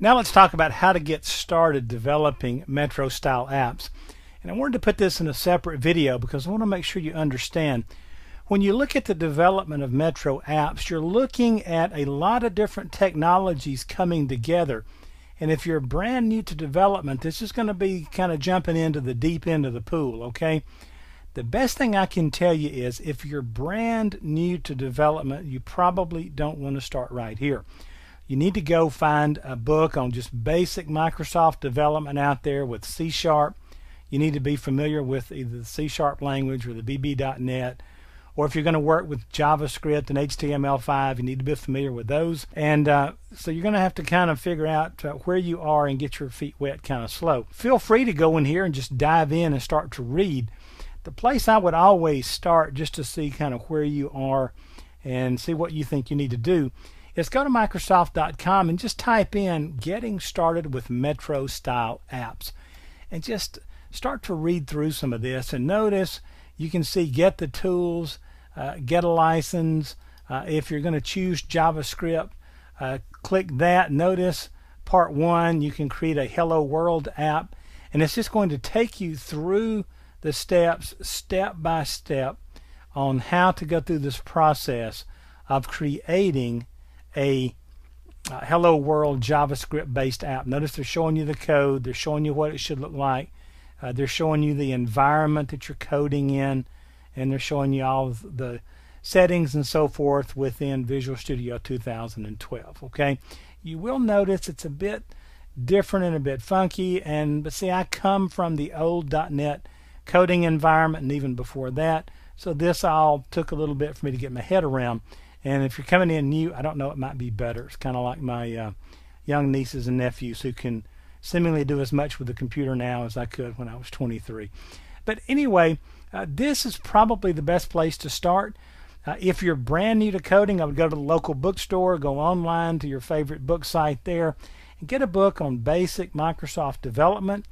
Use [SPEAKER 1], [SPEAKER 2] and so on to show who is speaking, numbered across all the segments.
[SPEAKER 1] Now let's talk about how to get started developing Metro style apps. And I wanted to put this in a separate video because I want to make sure you understand. When you look at the development of Metro apps, you're looking at a lot of different technologies coming together. And if you're brand new to development, this is going to be kind of jumping into the deep end of the pool, okay? The best thing I can tell you is if you're brand new to development, you probably don't want to start right here. You need to go find a book on just basic Microsoft development out there with C#. You need to be familiar with either the C# language or the VB.NET, or if you're going to work with JavaScript and HTML5, you need to be familiar with those. And so you're going to have to kind of figure out where you are and get your feet wet kind of slow. Feel free to go in here and just dive in and start to read. The place I would always start just to see kind of where you are and see what you think you need to do is go to Microsoft.com and just type in getting started with Metro style apps and just start to read through some of this. And notice you can see get the tools, get a license. If you're going to choose JavaScript, click that. Notice part 1, you can create a Hello World app, and it's just going to take you through the steps step by step on how to go through this process of creating a Hello World JavaScript based app. Notice they're showing you the code, they're showing you what it should look like, they're showing you the environment that you're coding in, and they're showing you all of the settings and so forth within Visual Studio 2012. Okay, you will notice it's a bit different and a bit funky, but see, I come from the old .NET coding environment and even before that, so this all took a little bit for me to get my head around. And if you're coming in new, I don't know, it might be better. It's kind of like my young nieces and nephews who can seemingly do as much with the computer now as I could when I was 23. But anyway, this is probably the best place to start. If you're brand new to coding, I would go to the local bookstore, go online to your favorite book site there, and get a book on basic Microsoft development.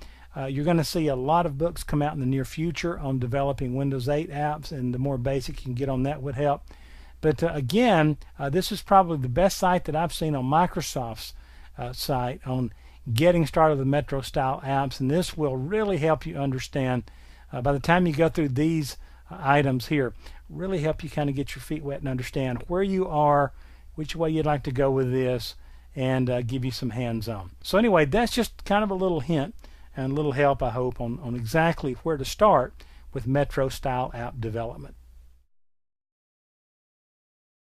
[SPEAKER 1] You're going to see a lot of books come out in the near future on developing Windows 8 apps, and the more basic you can get on that would help. But again, this is probably the best site that I've seen on Microsoft's site on getting started with Metro style apps, and this will really help you understand by the time you go through these items here, really help you kind of get your feet wet and understand where you are, which way you'd like to go with this, and give you some hands-on. So anyway, that's just kind of a little hint and a little help, I hope, on exactly where to start with Metro style app development.